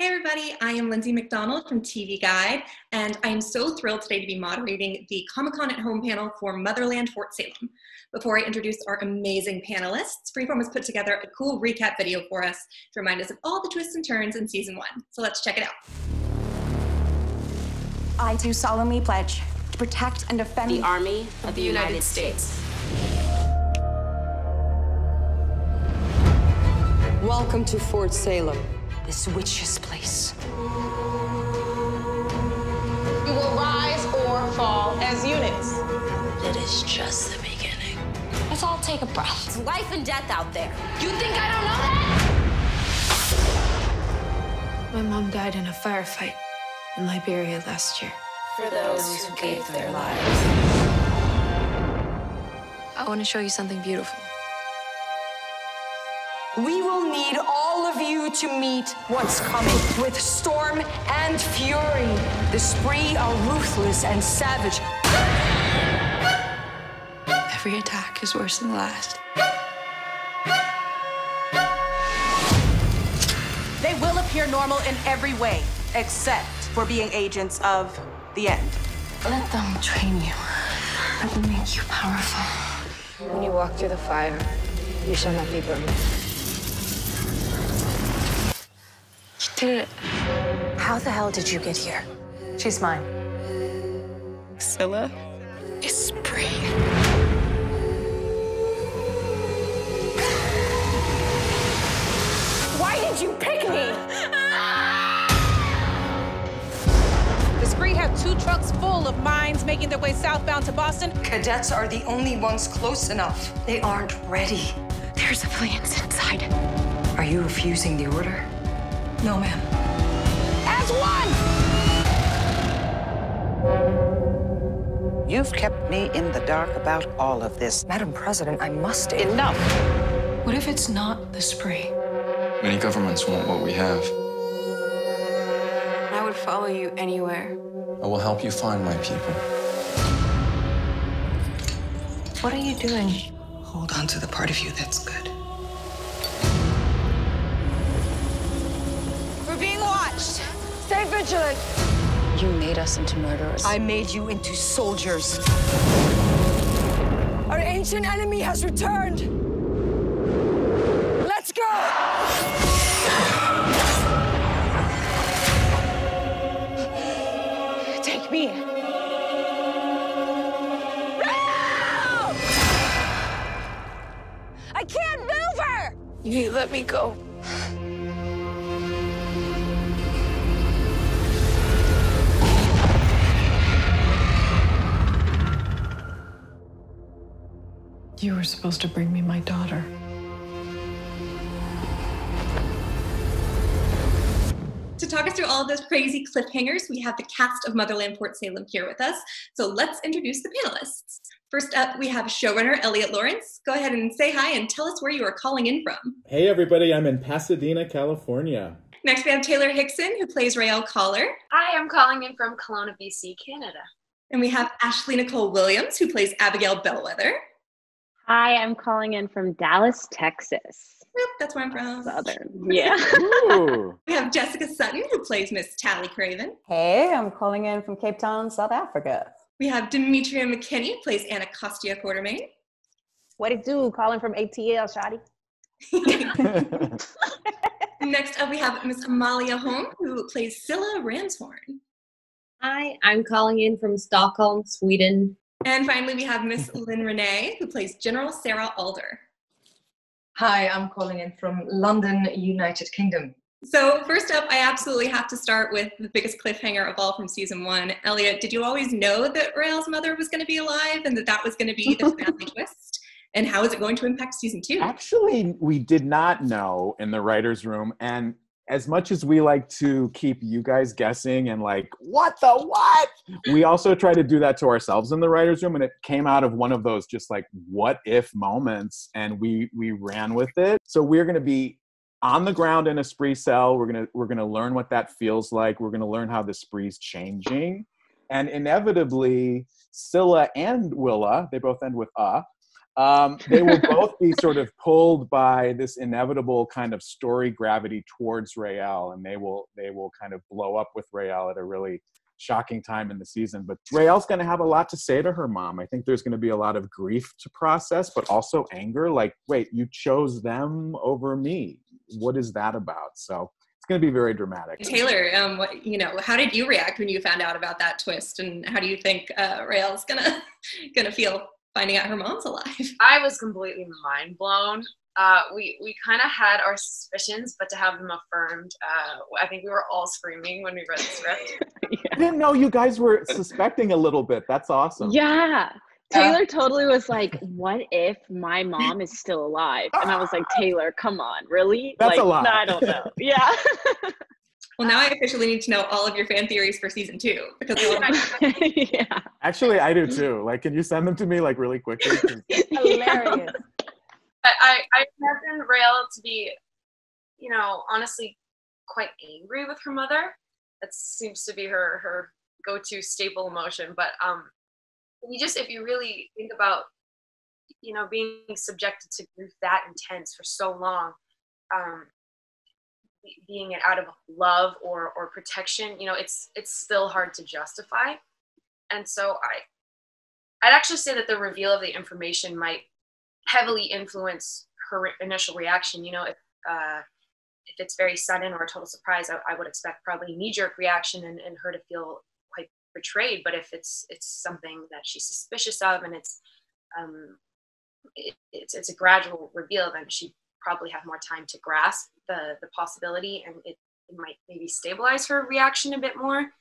Hey everybody, I am Lindsay MacDonald from TV Guide, and I am so thrilled today to be moderating the Comic-Con at Home panel for Motherland, Fort Salem. Before I introduce our amazing panelists, Freeform has put together a cool recap video for us to remind us of all the twists and turns in season 1. So let's check it out. I do solemnly pledge to protect and defend the Army of the United States. Welcome to Fort Salem. this witch's place. You will rise or fall as units. It is just the beginning. Let's all take a breath. It's life and death out there. You think I don't know that? My mom died in a firefight in Liberia last year. For those who gave their lives. I want to show you something beautiful. We will need all of you to meet what's coming. With storm and fury, the spree are ruthless and savage. Every attack is worse than the last. They will appear normal in every way, except for being agents of the end. Let them train you. Let them make you powerful. When you walk through the fire, you shall not be burned. You did it. How the hell did you get here? She's mine. Scylla is free. Why did you pick me? The spree have 2 trucks full of mines making their way southbound to Boston. Cadets are the only ones close enough. They aren't ready. There's aliens inside. Are you refusing the order? No, ma'am. As one! You've kept me in the dark about all of this. Madam President, I must... Enough! What if it's not the spree? Many governments want what we have. I would follow you anywhere. I will help you find my people. What are you doing? Hold on to the part of you that's good. We're being watched. Stay vigilant. You made us into murderers. I made you into soldiers. Our ancient enemy has returned. Let's go! Take me. No! I can't move her! You need to let me go. You were supposed to bring me my daughter. To talk us through all of those crazy cliffhangers, we have the cast of Motherland, Fort Salem here with us. So let's introduce the panelists. First up, we have showrunner Eliot Laurence. Go ahead and say hi and tell us where you are calling in from. Hey everybody, I'm in Pasadena, California. Next, we have Taylor Hickson, who plays Raelle Collar. Hi, I'm calling in from Kelowna, BC, Canada. And we have Ashley Nicole Williams, who plays Abigail Bellwether. Hi, I'm calling in from Dallas, Texas. Yep, that's where I'm from. Southern, yeah. We have Jessica Sutton, who plays Miss Tally Craven. Hey, I'm calling in from Cape Town, South Africa. We have Demetria McKinney, who plays Anacostia Quartermain. What it do? Calling from ATL, Shotty. Next up, we have Miss Amalia Holm, who plays Scylla Ramshorn. Hi, I'm calling in from Stockholm, Sweden. And finally, we have Miss Lyne Renee, who plays General Sarah Alder. Hi, I'm calling in from London, United Kingdom. So first up, I absolutely have to start with the biggest cliffhanger of all from season 1. Eliot, did you always know that Raelle's mother was going to be alive and that that was going to be the finale twist? And how is it going to impact season 2? Actually, we did not know in the writer's room. And as much as we like to keep you guys guessing and like, what the what? We also try to do that to ourselves in the writer's room. And it came out of one of those just like, what if moments? And we ran with it. So we're going to be on the ground in a spree cell. We're going to learn what that feels like. We're going to learn how the spree's changing. And inevitably, Scylla and Willa, they both end with They will both be sort of pulled by this inevitable kind of story gravity towards Raelle, and they will kind of blow up with Raelle at a really shocking time in the season. But Raelle's going to have a lot to say to her mom. I think there's going to be a lot of grief to process, but also anger. Like, wait, you chose them over me. What is that about? So it's going to be very dramatic. Taylor, how did you react when you found out about that twist, and how do you think Raelle's gonna feel finding out her mom's alive? I was completely mind blown. We kind of had our suspicions, but to have them affirmed, I think we were all screaming when we read the script. I didn't know you guys were suspecting a little bit. That's awesome. Yeah. Taylor totally was like, what if my mom is still alive? And I was like, Taylor, come on, really? That's a lot. No, I don't know. Yeah. Well, now I officially need to know all of your fan theories for season 2. Because yeah. Actually, I do too. Like, can you send them to me like really quickly? Hilarious. I imagine Raelle to be, honestly quite angry with her mother. That seems to be her go-to staple emotion. But if you really think about, being subjected to grief that intense for so long, being it out of love or protection, it's still hard to justify. And so I'd actually say that the reveal of the information might heavily influence her initial reaction. If it's very sudden or a total surprise, I would expect probably a knee-jerk reaction and her to feel quite betrayed. But if it's something that she's suspicious of and it's a gradual reveal, then she probably have more time to grasp the possibility, and it might maybe stabilize her reaction a bit more.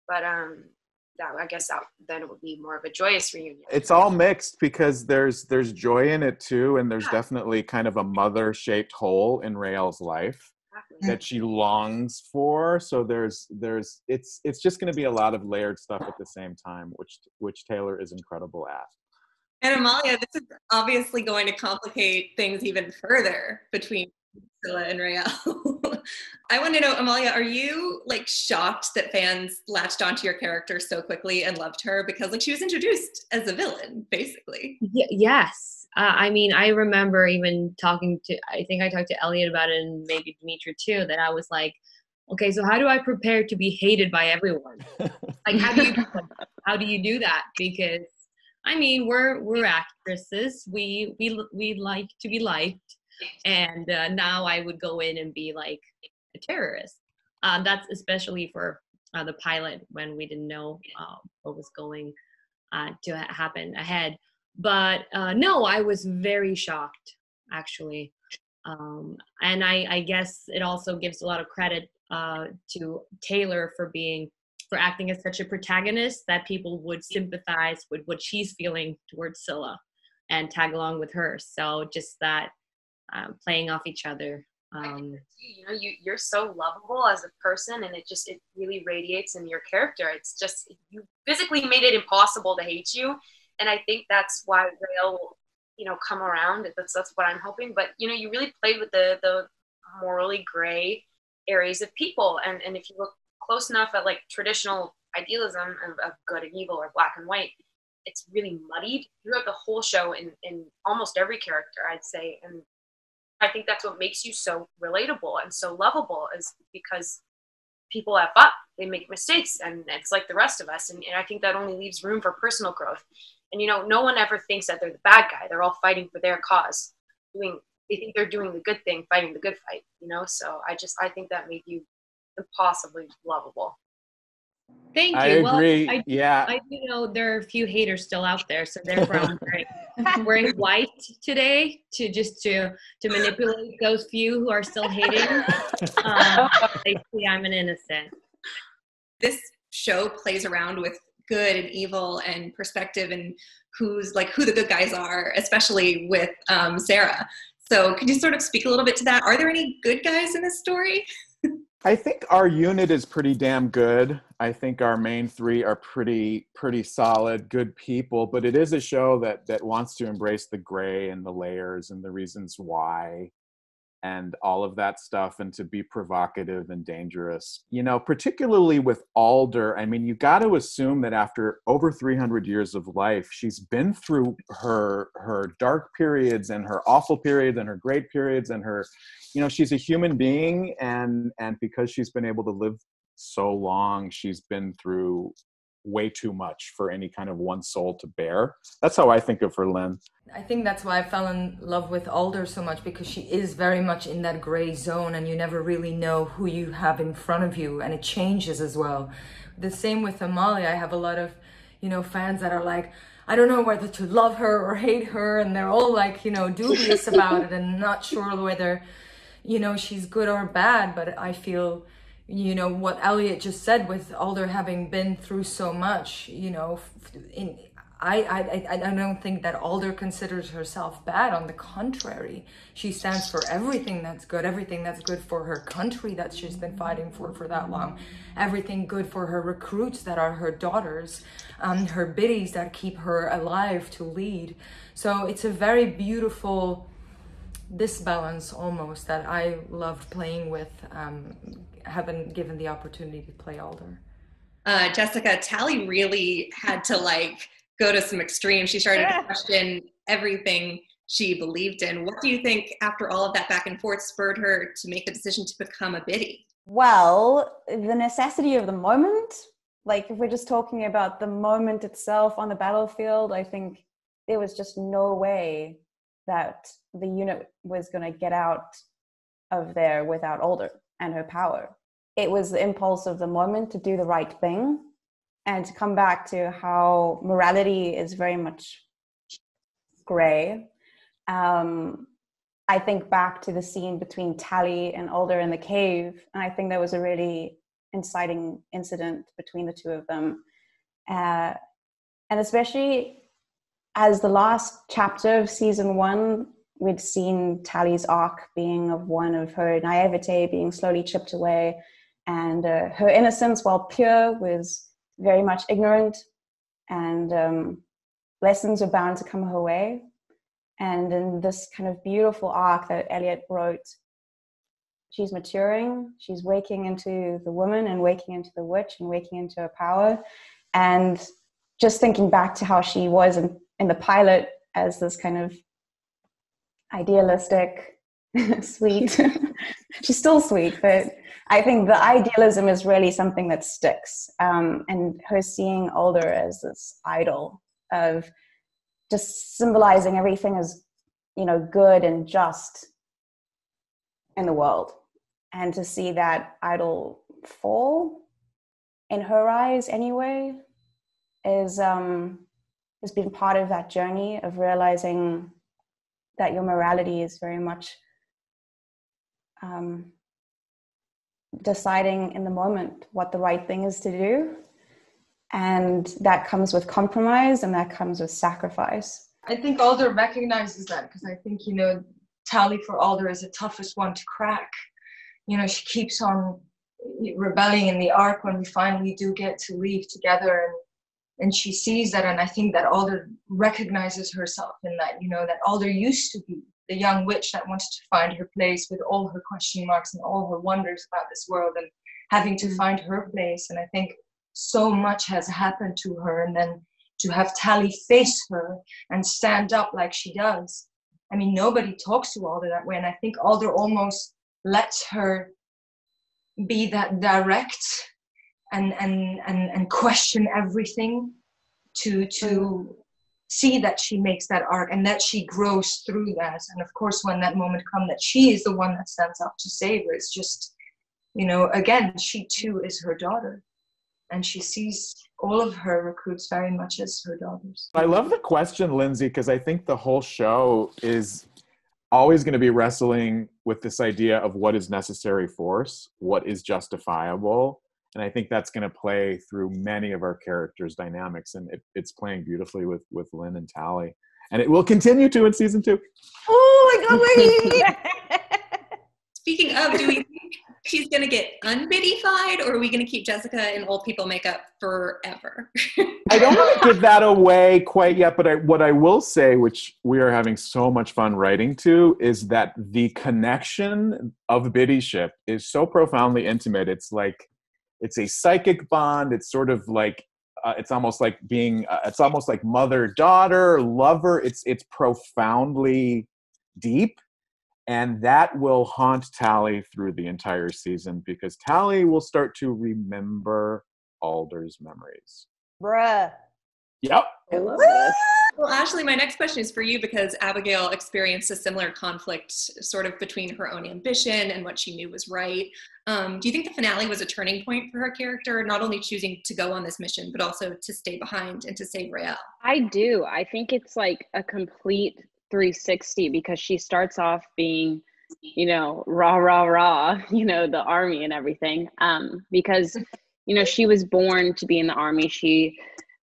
But I guess then it would be more of a joyous reunion. It's all mixed because there's joy in it too, and there's definitely kind of a mother-shaped hole in Raelle's life that she longs for. So it's just going to be a lot of layered stuff at the same time, which Taylor is incredible at. And Amalia, this is obviously going to complicate things even further between Priscilla and Raelle. I want to know, Amalia, are you shocked that fans latched onto your character so quickly and loved her? Because she was introduced as a villain, basically. Yes. I remember even I think I talked to Eliot about it, and maybe Demetria too, that I was like, okay, so how do I prepare to be hated by everyone? How do you do that? Because we're actresses. We like to be liked. And now I would go in and be like a terrorist. That's especially for the pilot, when we didn't know what was going to happen ahead. But no, I was very shocked, actually. And I guess it also gives a lot of credit to Taylor for acting as such a protagonist, that people would sympathize with what she's feeling towards Scylla and tag along with her. So just that playing off each other. You're so lovable as a person, and it really radiates in your character. It's just, you physically made it impossible to hate you. And I think that's why Raelle will, come around. That's what I'm hoping. But, you really played with the morally gray areas of people. And if you look close enough at traditional idealism of good and evil or black and white, it's really muddied throughout the whole show in almost every character, I'd say. And I think that's what makes you so relatable and so lovable, is because people F up, they make mistakes, and it's like the rest of us. And I think that only leaves room for personal growth. And, no one ever thinks that they're the bad guy. They're all fighting for their cause. They think they're doing the good thing, fighting the good fight, So I think that made you impossibly lovable. Thank you. I agree. Well, yeah. I do know there are a few haters still out there, so therefore I'm wearing white today to manipulate those few who are still hating. They see I'm an innocent. This show plays around with good and evil and perspective, and who the good guys are, especially with Sarah. So could you sort of speak a little bit to that? Are there any good guys in this story? I think our unit is pretty damn good. I think our main three are pretty solid, good people, but it is a show that wants to embrace the gray and the layers and the reasons why and all of that stuff, and to be provocative and dangerous. You know, particularly with Alder, I mean, you got to assume that after over 300 years of life, she's been through her dark periods and her awful periods and her great periods and her, you know, she's a human being, and because she's been able to live so long, she's been through way too much for any kind of one soul to bear. That's how I think of her, Lynn. I think that's why I fell in love with Alder so much, because she is very much in that gray zone, and you never really know who you have in front of you, and it changes as well. The same with Amalia. I have a lot of, you know, fans that are like, I don't know whether to love her or hate her, and they're all like, you know, dubious about it and not sure whether, you know, she's good or bad. But I feel, you know, what Eliot just said, with Alder having been through so much, you know, I don't think that Alder considers herself bad. On the contrary, she stands for everything that's good for her country that she's been fighting for that long, everything good for her recruits that are her daughters, her biddies that keep her alive to lead. So it's a very beautiful disbalance almost that I loved playing with, having given the opportunity to play Alder. Jessica, Tally really had to go to some extremes. She started to question everything she believed in. What do you think, after all of that back and forth, spurred her to make the decision to become a biddy? Well, the necessity of the moment. If we're just talking about the moment itself on the battlefield, I think there was just no way that the unit was going to get out of there without Alder and her power. It was the impulse of the moment to do the right thing, and to come back to how morality is very much gray. I think back to the scene between Tally and Alder in the cave, and I think there was a really inciting incident between the two of them. And especially as the last chapter of season 1, we'd seen Tally's arc being of one of her naivete being slowly chipped away, and her innocence, while pure, was very much ignorant, and lessons were bound to come her way. And in this kind of beautiful arc that Eliot wrote, she's maturing, she's waking into the woman and waking into the witch and waking into her power. And just thinking back to how she was in the pilot as this kind of idealistic, sweet, she's still sweet, but I think the idealism is really something that sticks. And her seeing Alder as this idol of just symbolizing everything as, you know, good and just in the world. And to see that idol fall, in her eyes anyway, has been part of that journey of realizing that your morality is very much deciding in the moment what the right thing is to do. And that comes with compromise, and that comes with sacrifice. I think Alder recognizes that, because I think, you know, Tally for Alder is the toughest one to crack. You know, she keeps on rebelling in the arc when we finally do get to leave together, and she sees that, and I think that Alder recognizes herself in that, you know, that Alder used to be the young witch that wanted to find her place with all her question marks and all her wonders about this world, and having to find her place. And I think so much has happened to her, and then to have Tally face her and stand up like she does. I mean, nobody talks to Alder that way, and I think Alder almost lets her be that direct and question everything to see that she makes that arc and that she grows through that. And of course, when that moment comes that she is the one that stands up to save her, it's just, you know, again, she too is her daughter, and she sees all of her recruits very much as her daughters. I love the question, Lindsay, because I think the whole show is always going to be wrestling with this idea of what is necessary force, what is justifiable. And I think that's going to play through many of our characters' dynamics, and it's playing beautifully with Lynn and Tally. And it will continue to in season 2. Oh my God, wait! Speaking of, do we think she's going to get unbiddified, or are we going to keep Jessica in old people makeup forever? I don't want to give that away quite yet, but what I will say, which we are having so much fun writing to, is that the connection of biddyship is so profoundly intimate. It's like, it's a psychic bond. It's sort of like, it's almost like being, it's almost like mother-daughter, lover. It's profoundly deep. And that will haunt Tally through the entire season, because Tally will start to remember Alder's memories. Bruh. Yep. I love this. Well, Ashley, my next question is for you, because Abigail experienced a similar conflict sort of between her own ambition and what she knew was right. Do you think the finale was a turning point for her character, not only choosing to go on this mission, but also to stay behind and to save Raelle? I do. I think it's like a complete 360, because she starts off being, you know, rah, rah, rah, you know, the army and everything. Because, you know, she was born to be in the army. She,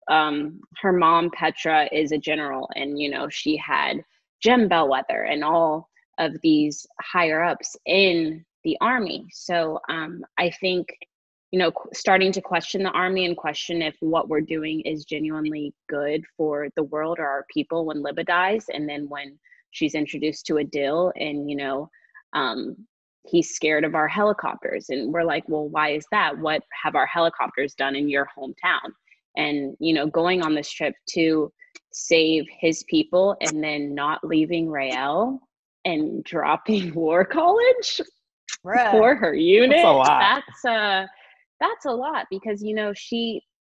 her mom, Petra, is a general, and, you know, she had Jem Bellwether and all of these higher ups in the army. So I think, you know, starting to question the army and question if what we're doing is genuinely good for the world or our people when Libba dies. And then when she's introduced to Adil and, you know, he's scared of our helicopters. And we're like, well, why is that? What have our helicopters done in your hometown? And, you know, going on this trip to save his people and then not leaving Raelle and dropping War College for her unit. That's a lot. That's a lot, because, you know,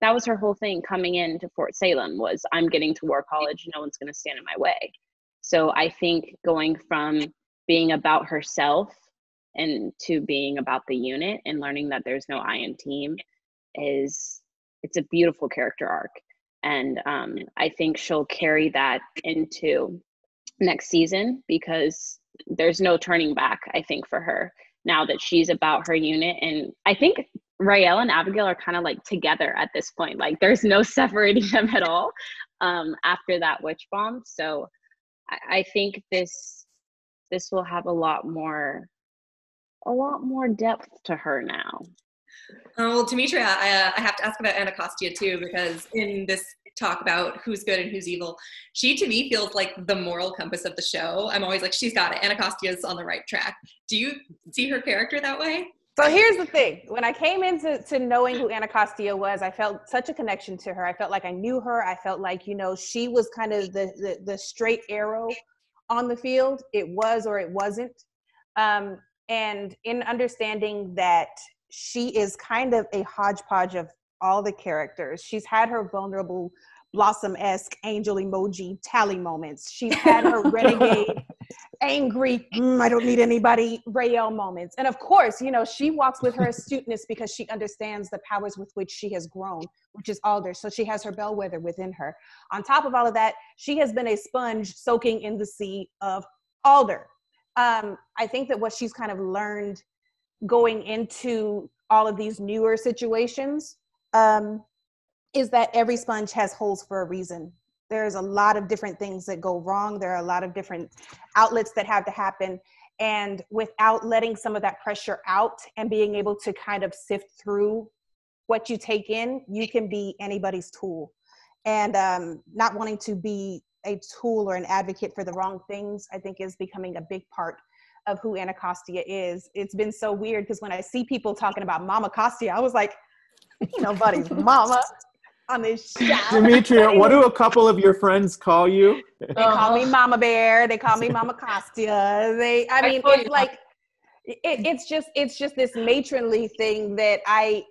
that was her whole thing coming into Fort Salem was, I'm getting to War College, no one's going to stand in my way. So I think going from being about herself and to being about the unit and learning that there's no I in team it's a beautiful character arc. And I think she'll carry that into next season, because there's no turning back, I think, for her now that she's about her unit. And I think Raelle and Abigail are kind of like together at this point. Like there's no separating them at all after that witch bomb. So I think this will have a lot more depth to her now. Well, Demetria, I have to ask about Anacostia too, because in this talk about who's good and who's evil, she to me feels like the moral compass of the show. I'm always like, she's got it. Anacostia's on the right track. Do you see her character that way? So here's the thing. When I came into knowing who Anacostia was, I felt such a connection to her. I felt like I knew her. I felt like, you know, she was kind of the straight arrow on the field. It was or it wasn't. And in understanding that she is kind of a hodgepodge of all the characters. She's had her vulnerable Blossom-esque angel emoji Tally moments. She's had her renegade, angry, I don't need anybody, Raelle moments. And of course, you know, she walks with her astuteness because she understands the powers with which she has grown, which is Alder. So she has her bellwether within her. On top of all of that, she has been a sponge soaking in the sea of Alder. I think that what she's kind of learned going into all of these newer situations is that every sponge has holes for a reason. There's a lot of different things that go wrong. There are a lot of different outlets that have to happen. And without letting some of that pressure out and being able to kind of sift through what you take in, you can be anybody's tool. And not wanting to be a tool or an advocate for the wrong things, I think is becoming a big part of who Anacostia is. It's been so weird because when I see people talking about Mama Costia, I was like, nobody's mama on this show. Demetria, what do a couple of your friends call you? They call me Mama Bear. They call me Mama Costia. It's like, it's just this matronly thing that I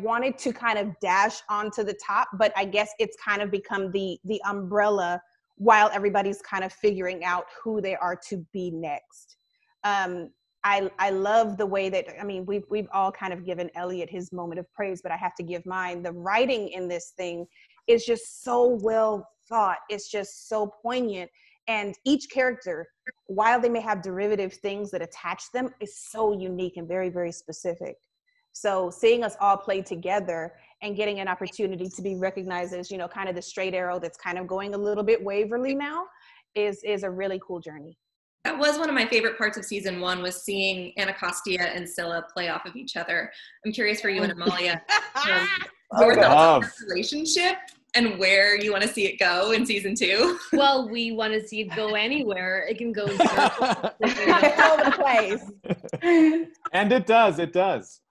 wanted to kind of dash onto the top, but I guess it's kind of become the umbrella while everybody's kind of figuring out who they are to be next. I love the way that, I mean, we've all kind of given Eliot his moment of praise, but I have to give mine. The writing in this thing is just so well thought. It's just so poignant. And each character, while they may have derivative things that attach them, is so unique and very, very specific. So seeing us all play together and getting an opportunity to be recognized as, you know, kind of the straight arrow that's kind of going a little bit Waverly now is a really cool journey. That was one of my favorite parts of season 1, was seeing Anacostia and Scylla play off of each other. I'm curious for you and Amalia, your thoughts on that relationship and where you want to see it go in season 2. Well, we want to see it go anywhere. It can go in all over the place. And it does.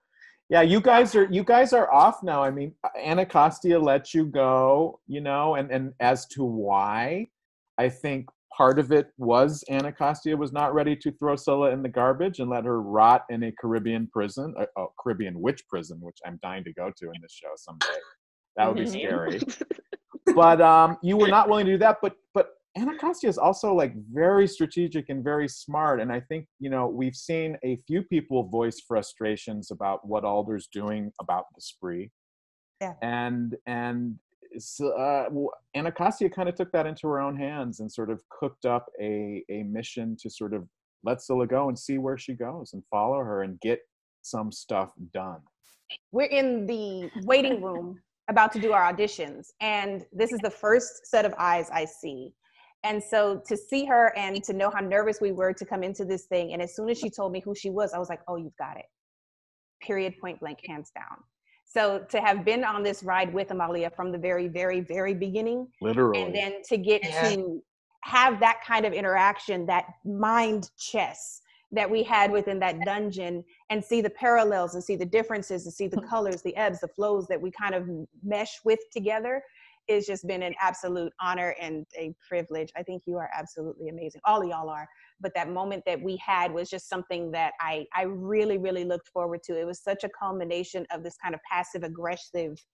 Yeah, you guys are off now. I mean, Anacostia let you go, you know, and as to why, I think part of it was Anacostia was not ready to throw Scylla in the garbage and let her rot in a Caribbean prison, Caribbean witch prison, which I'm dying to go to in this show someday. That would be scary. But you were not willing to do that. But Anacostia is also like very strategic and very smart. And I think, you know, we've seen a few people voice frustrations about what Alder's doing about the spree. Yeah. And Anacostia kind of took that into her own hands and sort of cooked up a mission to sort of let Scylla go and see where she goes and follow her and get some stuff done. We're in the waiting room about to do our auditions, and this is the first set of eyes I see. And so to see her and to know how nervous we were to come into this thing, and as soon as she told me who she was, I was like, oh, you've got it. Period, point blank, hands down. So to have been on this ride with Amalia from the very, very, very beginning, literally, and then to get to have that kind of interaction, that mind chess that we had within that dungeon, and see the parallels and see the differences and see the colors, the ebbs, the flows that we kind of mesh with together, it's just been an absolute honor and a privilege. I think you are absolutely amazing. All of y'all are. But that moment that we had was just something that I really, really looked forward to. It was such a culmination of this kind of passive aggressive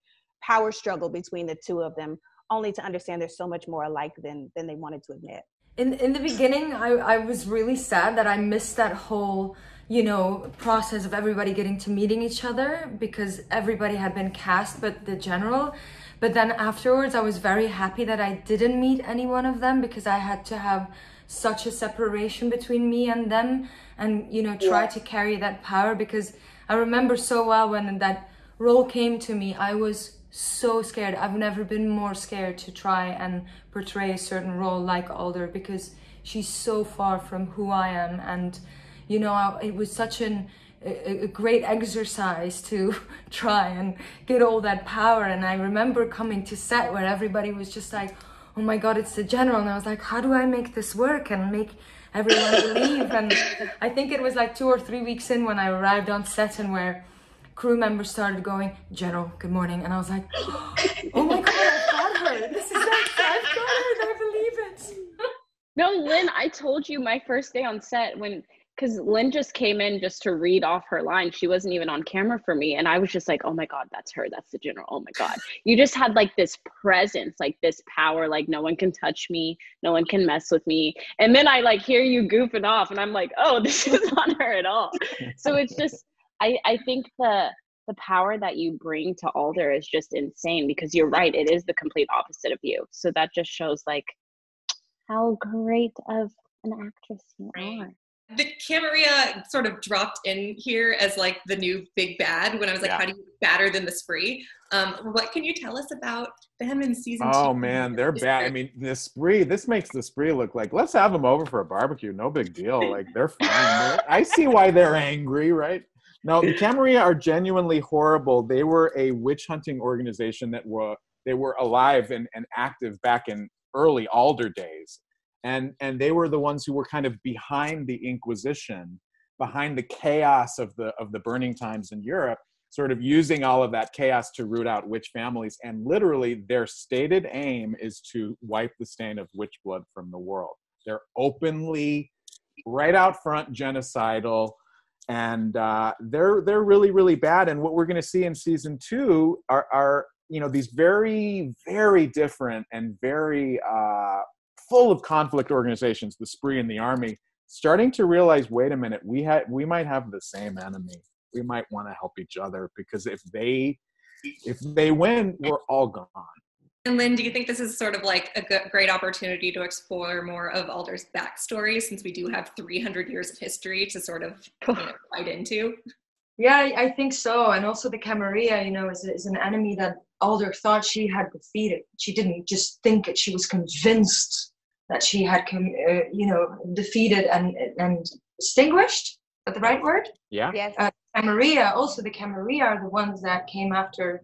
power struggle between the two of them, only to understand they're so much more alike than they wanted to admit. In the beginning, I was really sad that I missed that whole, you know, process of everybody getting to meeting each other, because everybody had been cast but the general. But then afterwards, I was very happy that I didn't meet any one of them, because I had to have such a separation between me and them and, you know, try to carry that power. Because I remember so well when that role came to me, I was so scared. I've never been more scared to try and portray a certain role like Alder, because she's so far from who I am. And, you know, it was such a great exercise to try and get all that power. And I remember coming to set where everybody was just like, oh my God, it's the general. And I was like, how do I make this work and make everyone believe? And I think it was like 2 or 3 weeks in when I arrived on set, and where crew members started going, General, good morning. And I was like, oh my God, I've got her. This is it. I've got her. I believe it. No, Lynn, I told you my first day on set because Lynn just came in just to read off her line. She wasn't even on camera for me. And I was just like, oh my God, that's her. That's the general. Oh my God. You just had like this presence, like this power, like no one can touch me. No one can mess with me. And then I like hear you goofing off and I'm like, oh, this is not her at all. So it's just, I think the power that you bring to Alder is just insane, because you're right. It is the complete opposite of you. So that just shows like how great of an actress you are. The Camarilla sort of dropped in here as like the new big bad when I was like, how do you badder than the spree? What can you tell us about them in season 2? Oh man, they're bad. I mean, the spree, this makes the spree look like, let's have them over for a barbecue. No big deal. Like, they're fine. I see why they're angry, right? No, the Camarilla are genuinely horrible. They were a witch hunting organization that they were alive and active back in early Alder days. And they were the ones who were kind of behind the Inquisition, behind the chaos of the burning times in Europe, sort of using all of that chaos to root out witch families. And literally their stated aim is to wipe the stain of witch blood from the world. They're openly, right out front, genocidal. And they're really, really bad. And what we're going to see in season 2 are you know, these very, very different and very full of conflict organizations, the spree and the army, starting to realize, wait a minute, we might have the same enemy. We might want to help each other, because if they win, we're all gone. And Lynn, do you think this is sort of like a great opportunity to explore more of Alder's backstory, since we do have 300 years of history to sort of fight into? Yeah, I think so. And also the Camarilla, you know, is an enemy that Alder thought she had defeated. She didn't just think it. She was convinced that she had, defeated and extinguished. Is that the right word? Yeah. Yes. Camarilla, also the Camarilla are the ones that came after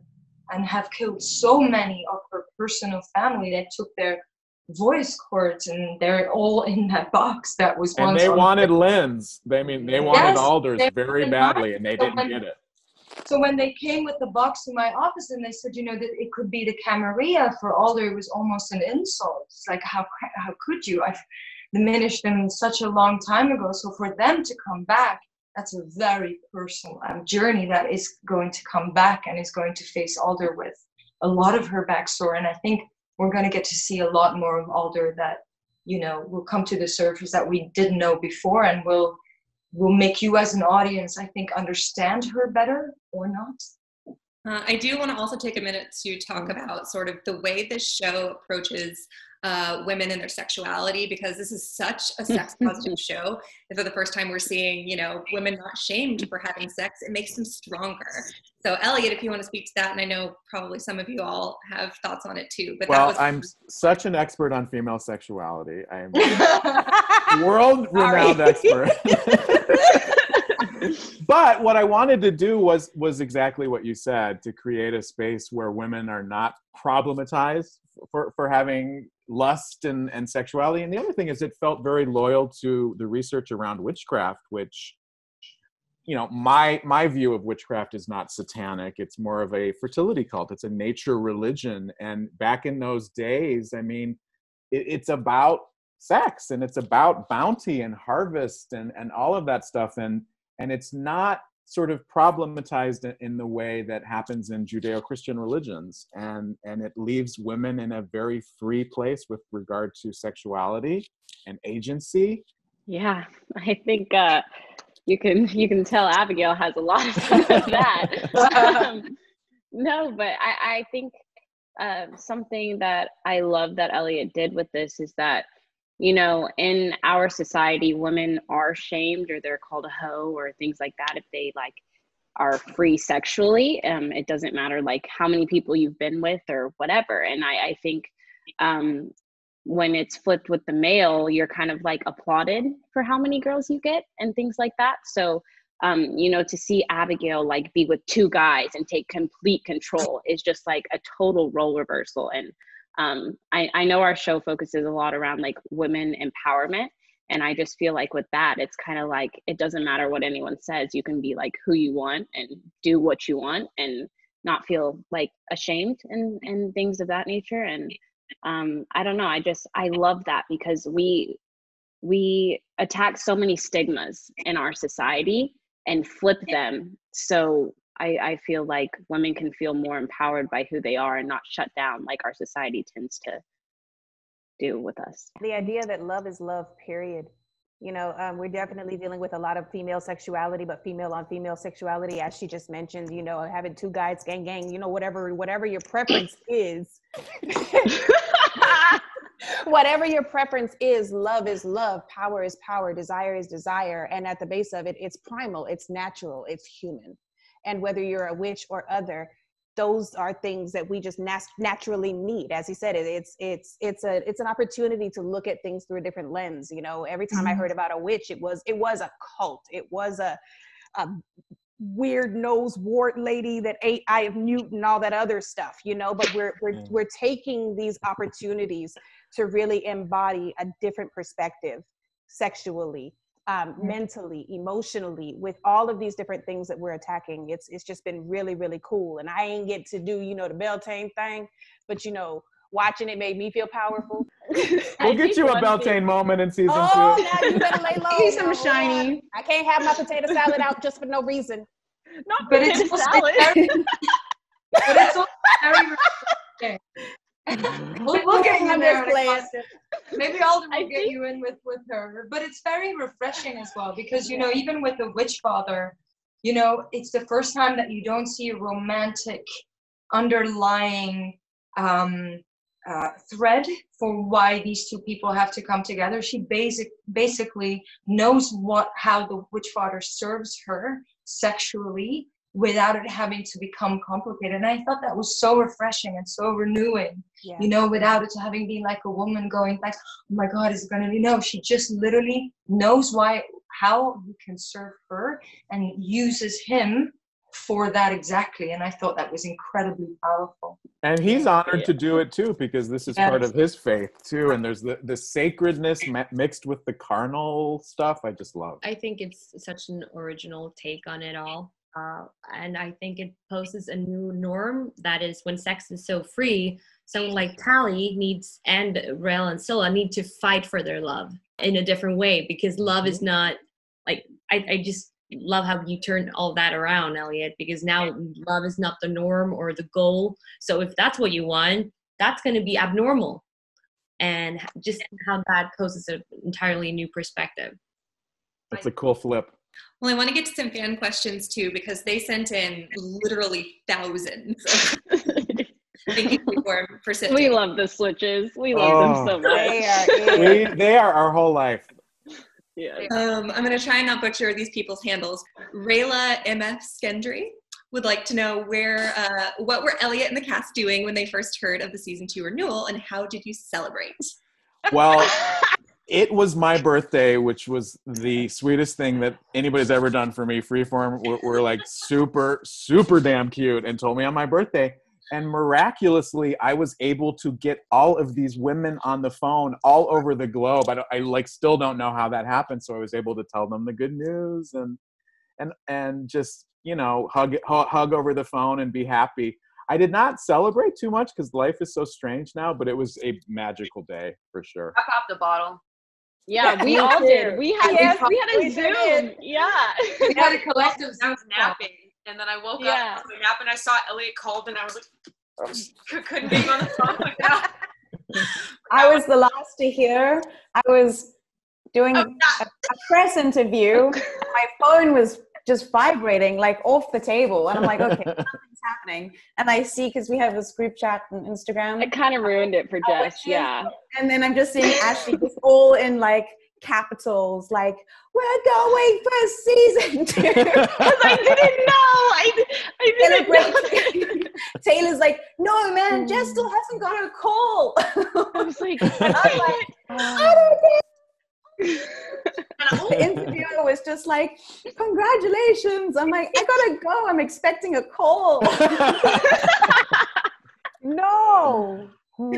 and have killed so many of her personal family. They took their voice cords and they're all in that box that was once. And they wanted Lynn's. They wanted Alder's very badly, and they didn't get it. So when they came with the box to my office and they said, that it could be the Camarilla for Alder, it was almost an insult. It's like, how could you? I've diminished them such a long time ago. So for them to come back, that's a very personal journey that is going to come back and is going to face Alder with a lot of her backstory. And I think we're going to get to see a lot more of Alder that, will come to the surface that we didn't know before, and will make you as an audience, I think, understand her better or not. I do want to also take a minute to talk about sort of the way this show approaches women and their sexuality, because this is such a sex positive show. And for the first time we're seeing, women not shamed for having sex. It makes them stronger. So Eliot, if you want to speak to that, and I know probably some of you all have thoughts on it too. But I'm such an expert on female sexuality. I am a world-renowned expert. But what I wanted to do was exactly what you said, to create a space where women are not problematized for having lust and sexuality. And the other thing is, it felt very loyal to the research around witchcraft, which, my view of witchcraft is not satanic. It's more of a fertility cult. It's a nature religion. And back in those days, it's about sex, and it's about bounty and harvest and all of that stuff. And it's not sort of problematized in the way that happens in Judeo-Christian religions. And it leaves women in a very free place with regard to sexuality and agency. Yeah, I think you can tell Abigail has a lot of that. No, but I think something that I love that Eliot did with this is that, in our society, women are shamed, or they're called a hoe or things like that if they are free sexually. It doesn't matter how many people you've been with or whatever. And I think when it's flipped with the male, you're kind of applauded for how many girls you get and things like that. So to see Abigail be with two guys and take complete control is just a total role reversal. And I know our show focuses a lot around women empowerment, and I just feel with that, it's kind of it doesn't matter what anyone says. You can be who you want and do what you want and not feel ashamed and things of that nature. And I don't know, I love that, because we attack so many stigmas in our society and flip them. So I feel women can feel more empowered by who they are and not shut down like our society tends to do with us. The idea that love is love, period. We're definitely dealing with a lot of female sexuality, but female on female sexuality, as she just mentioned, having two guys, gang, whatever your preference is. Whatever your preference is love, power is power, desire is desire. And at the base of it, it's primal, it's natural, it's human. And whether you're a witch or other, those are things that we just naturally need. As he said, it's an opportunity to look at things through a different lens. Every time I heard about a witch, it was a cult. It was a weird nose wart lady that ate Eye of Newt and all that other stuff. But we're taking these opportunities to really embody a different perspective sexually, mentally, emotionally, with all of these different things that we're attacking. It's just been really, really cool. And I ain't get to do, the Beltane thing, but watching it made me feel powerful. We'll get you a Beltane moment in season 2. Now you better lay low. He's some shiny. I can't have my potato salad out just for no reason. Not potato salad. But it's also very refreshing. We'll get you there. Maybe Alden will get you in with her. But it's very refreshing as well, because even with the witch father, it's the first time that you don't see a romantic underlying thread for why these two people have to come together. She basically knows how the witch father serves her sexually, without it having to become complicated. And I thought that was so refreshing and so renewing, you know, without it having been like a woman going like, oh my God, is it going to be? No, she just literally knows how he can serve her and uses him for that exactly. And I thought that was incredibly powerful. And he's honored to do it too, because this is part of his faith too. And there's the sacredness mixed with the carnal stuff. I just love. I think it's such an original take on it all. And I think it poses a new norm, that is when sex is so free, someone like Tally needs, and Rael and Scylla need to fight for their love in a different way, because love is not like, I just love how you turn all that around, Eliot, because now love is not the norm or the goal. So if that's what you want, that's going to be abnormal. And just how that poses an entirely new perspective. That's a cool flip. Well, I want to get to some fan questions too, because they sent in literally thousands. Thank you for sifting. We love the switches. We love them so much. They are our whole life. Yeah. I'm going to try and not butcher these people's handles. Rayla MF Skendry would like to know what were Eliot and the cast doing when they first heard of the season 2 renewal, and how did you celebrate? Well, it was my birthday, which was the sweetest thing that anybody's ever done for me. Freeform were like super, super damn cute and told me on my birthday. And miraculously, I was able to get all of these women on the phone all over the globe. I still don't know how that happened. So I was able to tell them the good news and just, you know, hug over the phone and be happy. I did not celebrate too much because life is so strange now, but it was a magical day for sure. I popped the bottle. Yeah, we all did. We had a Zoom. Yeah. We had a collective Zoom. I was napping. And then I woke up from the nap and I saw Eliot called and I was like, couldn't be on the phone like that. I was the last to hear. I was doing a press interview. My phone was just vibrating like off the table. And I'm like, okay, nothing's happening. And I see, because we have this group chat on Instagram. It kind of ruined it for Jess, yeah. And then I'm just seeing Ashley just all in like capitals, like, we're going for season 2. Because I didn't know. I didn't know. Taylor's like, no, man, Jess still hasn't got her call. I was like, and I'm like, I don't know. The interviewer was just like, congratulations. I'm like, I gotta go. I'm expecting a call. No. So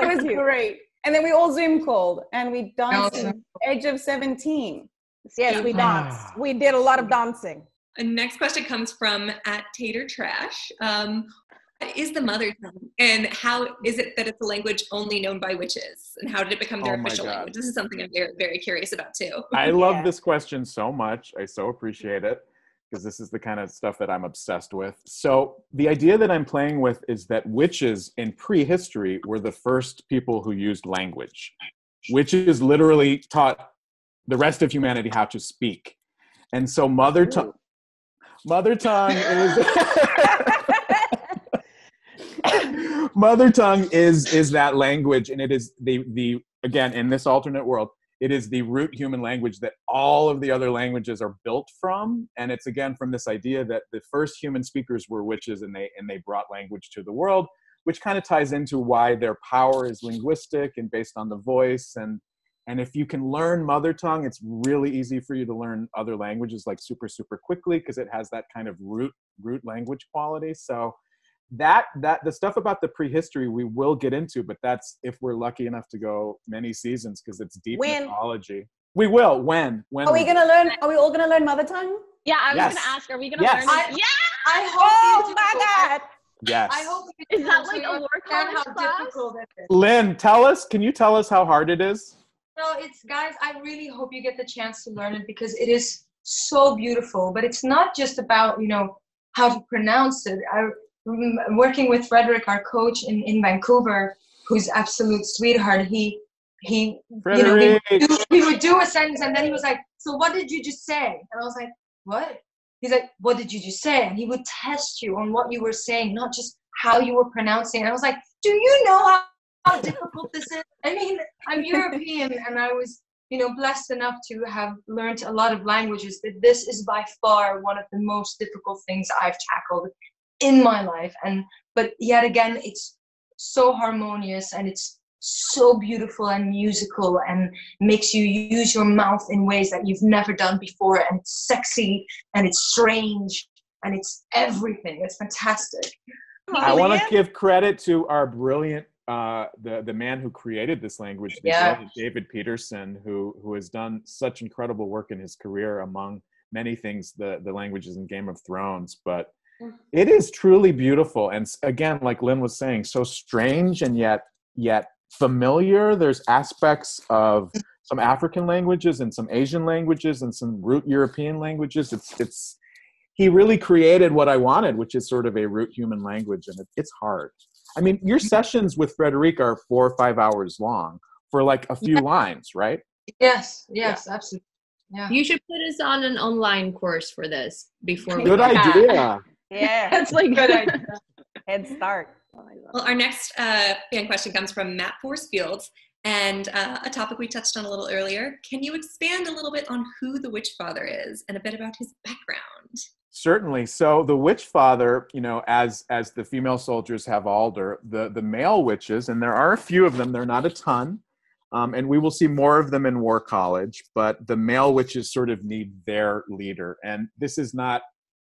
it was great. And then we all Zoom called and we danced in Edge of 17. Yes, we danced. We did a lot of dancing. And next question comes from @TaterTrash. What is the mother tongue, and how is it that it's a language only known by witches, and how did it become their official language? This is something I'm very, very curious about too. I love this question so much. I so appreciate it, because this is the kind of stuff that I'm obsessed with. So the idea that I'm playing with is that witches in prehistory were the first people who used language. Witches literally taught the rest of humanity how to speak. And so mother tongue is mother tongue is that language, and it is the again, in this alternate world, it is the root human language that all of the other languages are built from. And it's again from this idea that the first human speakers were witches, and they brought language to the world, which kind of ties into why their power is linguistic and based on the voice. And if you can learn mother tongue, it's really easy for you to learn other languages like super, super quickly, because it has that kind of root language quality. So that the stuff about the prehistory we will get into, but that's if we're lucky enough to go many seasons, because it's deep mythology. We will. When are we gonna learn? Are we all gonna learn mother tongue? Yeah, I was gonna ask. Are we gonna learn? I hope. Oh my God. Yes. I hope is that like a war college class? Lynn, can you tell us how hard it is? No, it's, guys, I really hope you get the chance to learn it, because it is so beautiful. But it's not just about, you know, how to pronounce it. I'm working with Frederick, our coach in Vancouver, who's absolute sweetheart. He you know, he would do a sentence, and then he was like, so what did you just say? And I was like, what? He's like, what did you just say? And he would test you on what you were saying, not just how you were pronouncing. And I was like, do you know how difficult this is? I mean, I'm European, and I was blessed enough to have learned a lot of languages, that this is by far one of the most difficult things I've tackled in my life. But yet again, it's so harmonious and it's so beautiful and musical and makes you use your mouth in ways that you've never done before, and it's sexy and it's strange and it's everything. It's fantastic. I want to give credit to our brilliant the man who created this language, the brilliant David Peterson, who has done such incredible work in his career, among many things, the languages in Game of Thrones. But it is truly beautiful, and again, like Lynn was saying, so strange and yet familiar. There's aspects of some African languages and some Asian languages and some root European languages. It's he really created what I wanted, which is sort of a root human language, and it's hard. I mean, your sessions with Frederique are 4 or 5 hours long for like a few lines, right? Yes, absolutely. Yeah. You should put us on an online course for this before. Good idea. Yeah, that's like good idea. Head start. Well, our next fan question comes from Matt Forcefield, and a topic we touched on a little earlier. Can you expand a little bit on who the Witch Father is and a bit about his background? Certainly. So the Witch Father, as the female soldiers have Alder, the male witches, and there are a few of them, they're not a ton, and we will see more of them in War College, but the male witches sort of need their leader. And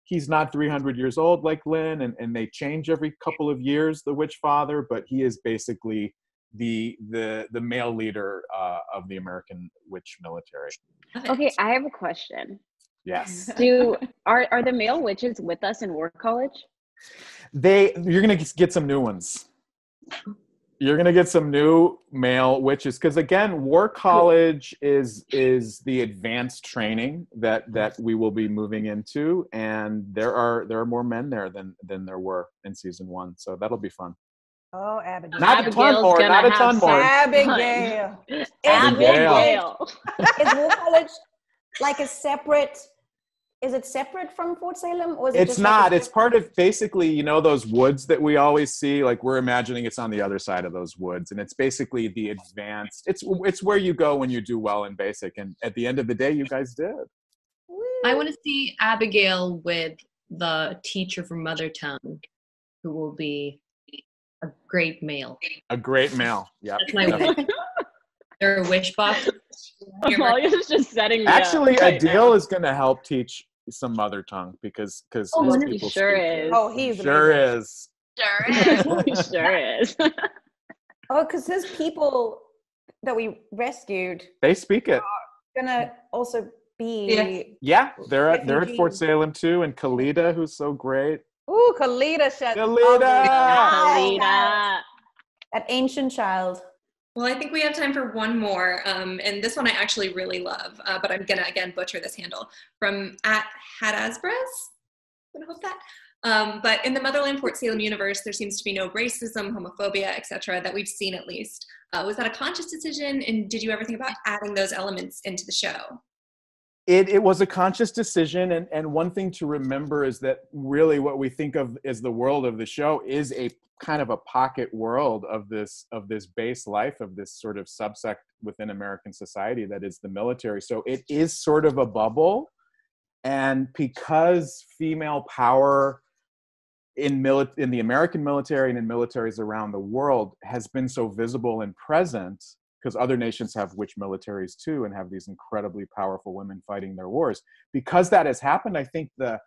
he's not 300 years old like Lynn, and they change every couple of years, the Witch Father, but he is basically the male leader of the American witch military. Okay, I have a question. Yes. Are the male witches with us in War College? You're gonna get some new ones. You're gonna get some new male witches, because again, War College is the advanced training that we will be moving into, and there are more men there than there were in season 1, so that'll be fun. Oh, Abigail. Not a ton more. Abigail. Abigail. Is War College like a separate? Is it separate from Fort Salem, or is it It's just not. Like it's part of basically, those woods that we always see. Like, we're imagining it's on the other side of those woods, and it's basically the advanced. It's where you go when you do well in basic, and at the end of the day, you guys did. I want to see Abigail with the teacher from Mother Tongue, who will be a great male. A great male. Yeah. That's my wish. They're a wish box. Amalia's just setting me Actually, up right Adele now. is going to help teach some Mother Tongue because he people sure speak is. it. Oh, he's Sure amazing. is. He sure is. Oh, because his people that we rescued They speak it. gonna also be. Yeah, they're at refugees. Fort Salem too, and Kalita, who's so great. Ooh, Kalita shut Kalita. That ancient child. Well, I think we have time for one more, and this one I actually really love, but I'm gonna again butcher this handle from @Hadasbres. I'm gonna hope that. But in the Motherland Fort Salem universe, there seems to be no racism, homophobia, etc. that we've seen at least. Was that a conscious decision, and did you ever think about adding those elements into the show? It was a conscious decision, and one thing to remember is that really what we think of as the world of the show is a kind of a pocket world of this base life, of this sort of subsect within American society that is the military. So it is sort of a bubble, and because female power in the American military and in militaries around the world has been so visible and present, because other nations have witch militaries too and have these incredibly powerful women fighting their wars. Because that has happened, I think the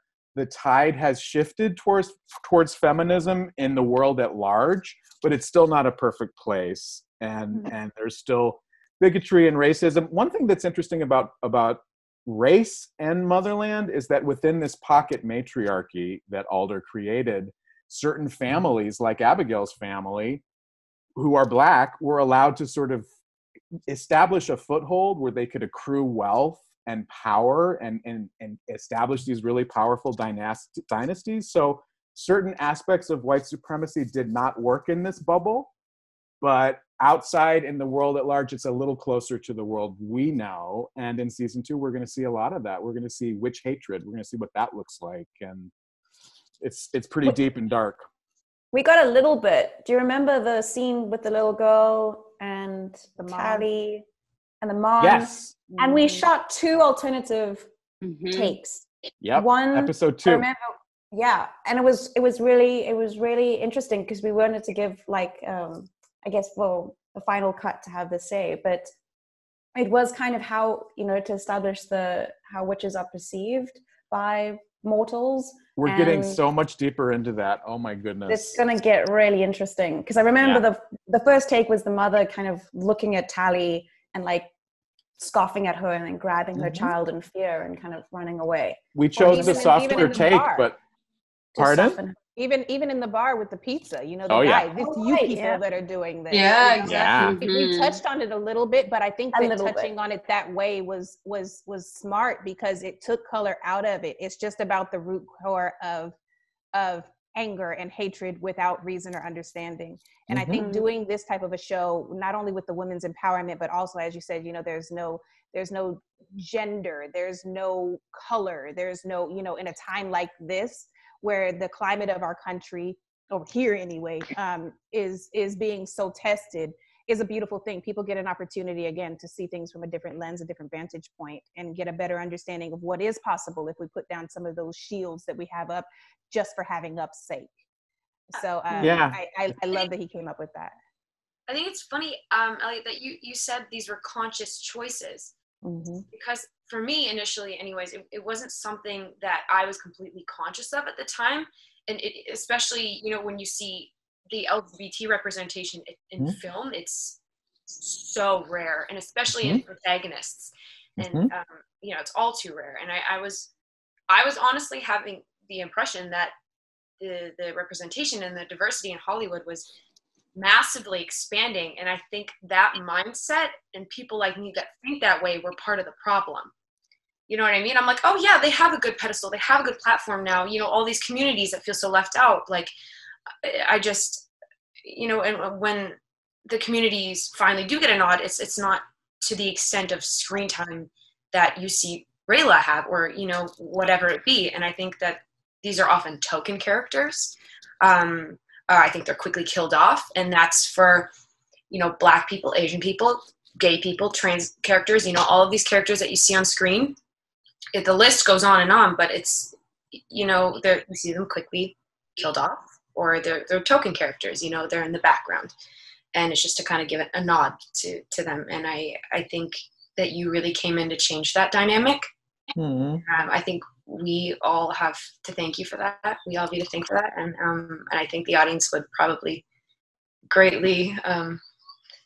tide has shifted towards feminism in the world at large, but it's still not a perfect place, and there's still bigotry and racism. One thing that's interesting about race and Motherland is that within this pocket matriarchy that Alder created, certain families like Abigail's family who are Black were allowed to sort of establish a foothold where they could accrue wealth and power and establish these really powerful dynasties. So certain aspects of white supremacy did not work in this bubble, but outside in the world at large, it's a little closer to the world we know. And in season 2, we're going to see a lot of that. We're going to see witch hatred. We're going to see what that looks like. And it's pretty deep and dark. We got a little bit. Do you remember the scene with the little girl and Tally? and the mom. Yes. And we shot 2 alternative takes. Yep. One episode 2. I remember, yeah, and it was really interesting because we wanted to give like I guess the final cut to have the say, but it was kind of how, you know, to establish how witches are perceived by mortals. We're getting so much deeper into that. Oh my goodness. It's going to get really interesting because I remember the first take was the mother kind of looking at Tally and like scoffing at her and then grabbing her child in fear and kind of running away. We chose the softer take, but pardon? Even in the bar with the pizza, you know, the guy, it's you people that are doing this. Yeah, exactly. We touched on it a little bit, but I think that touching on it that way was smart because it took color out of it. It's just about the root core of anger and hatred without reason or understanding. And I think doing this type of a show, not only with the women's empowerment, but also, as you said, you know, there's no gender, there's no color, there's no, you know, in a time like this, where the climate of our country, over here anyway, is being so tested, is a beautiful thing. People get an opportunity, again, to see things from a different lens, a different vantage point, and get a better understanding of what is possible if we put down some of those shields that we have up just for having up's sake. So I love that he came up with that. I think it's funny, Eliot, that you said these were conscious choices. Because for me, initially, anyways, it wasn't something that I was completely conscious of at the time. And especially, you know, when you see the LGBT representation in film, it's so rare, and especially in protagonists. And, you know, it's all too rare. And I was honestly having the impression that the representation and the diversity in Hollywood was massively expanding, and I think that mindset and people like me that think that way were part of the problem. You know what I mean? I'm like, oh yeah, they have a good pedestal, they have a good platform now, you know, all these communities that feel so left out. Like, I just, you know, and when the communities finally do get a nod, it's not to the extent of screen time that you see Rayla have, or, you know, whatever it be. And I think that these are often token characters. I think they're quickly killed off, and that's for, you know, Black people, Asian people, gay people, trans characters, you know, all of these characters that you see on screen. The list goes on and on, but it's, you know, you see them quickly killed off, or they're token characters, you know, they're in the background, and it's just to kind of give it a nod to them. And I think that you really came in to change that dynamic. I think we all have to thank you for that. We all need to thank for that. And I think the audience would probably greatly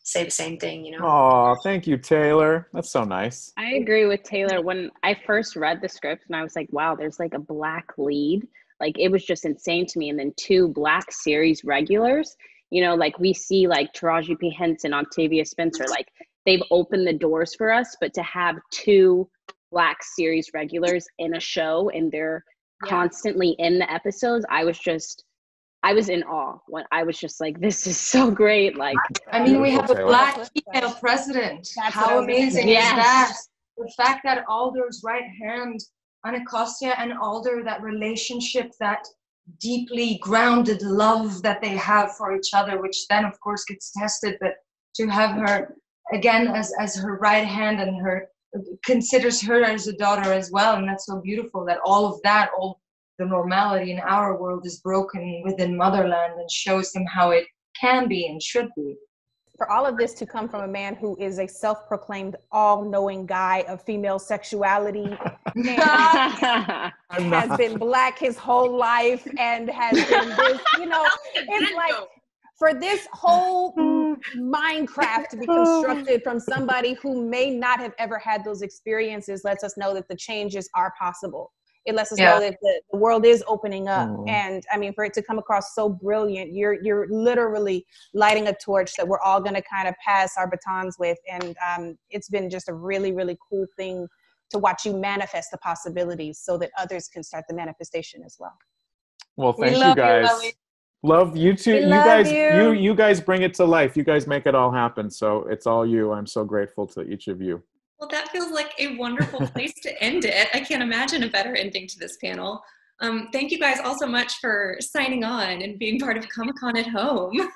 say the same thing, you know. Oh, thank you, Taylor. That's so nice. I agree with Taylor. When I first read the script and I was like, wow, there's like a Black lead. Like, it was just insane to me. And then 2 Black series regulars, you know, like we see like Taraji P. Henson, Octavia Spencer, like they've opened the doors for us, but to have 2 Black series regulars in a show and they're constantly in the episodes, I was in awe. When I was just like, this is so great. Like, I mean, we have a Black female president. How amazing is that? The fact that Alder's right hand, Anacostia and Alder, that relationship, that deeply grounded love that they have for each other, which then of course gets tested, but to have her again as her right hand, and her considers her as a daughter as well. And that's so beautiful that all of that, all the normality in our world is broken within Motherland, and shows them how it can be and should be. For all of this to come from a man who is a self-proclaimed all-knowing guy of female sexuality, has been Black his whole life and has been this, you know, it's like, for this whole Minecraft to be constructed from somebody who may not have ever had those experiences lets us know that the changes are possible. It lets us know that the world is opening up. And I mean, for it to come across so brilliant, you're literally lighting a torch that we're all going to kind of pass our batons with. And it's been just a really, really cool thing to watch you manifest the possibilities so that others can start the manifestation as well. Well, thank you guys. Love you too. You guys bring it to life. You guys make it all happen. So it's all you. I'm so grateful to each of you. Well, that feels like a wonderful place to end it. I can't imagine a better ending to this panel. Thank you guys all so much for signing on and being part of Comic-Con at Home.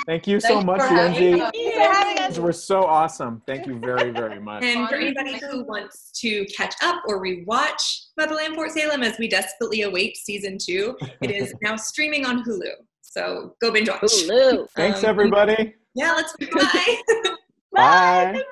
Thank you so much, Lindsay. for having us. We're so awesome. Thank you very, very much. And for anybody who wants to catch up or rewatch Motherland Fort Salem as we desperately await season 2, it is now streaming on Hulu. So go binge watch. Hulu. Thanks, everybody. Yeah, let's bye. Bye.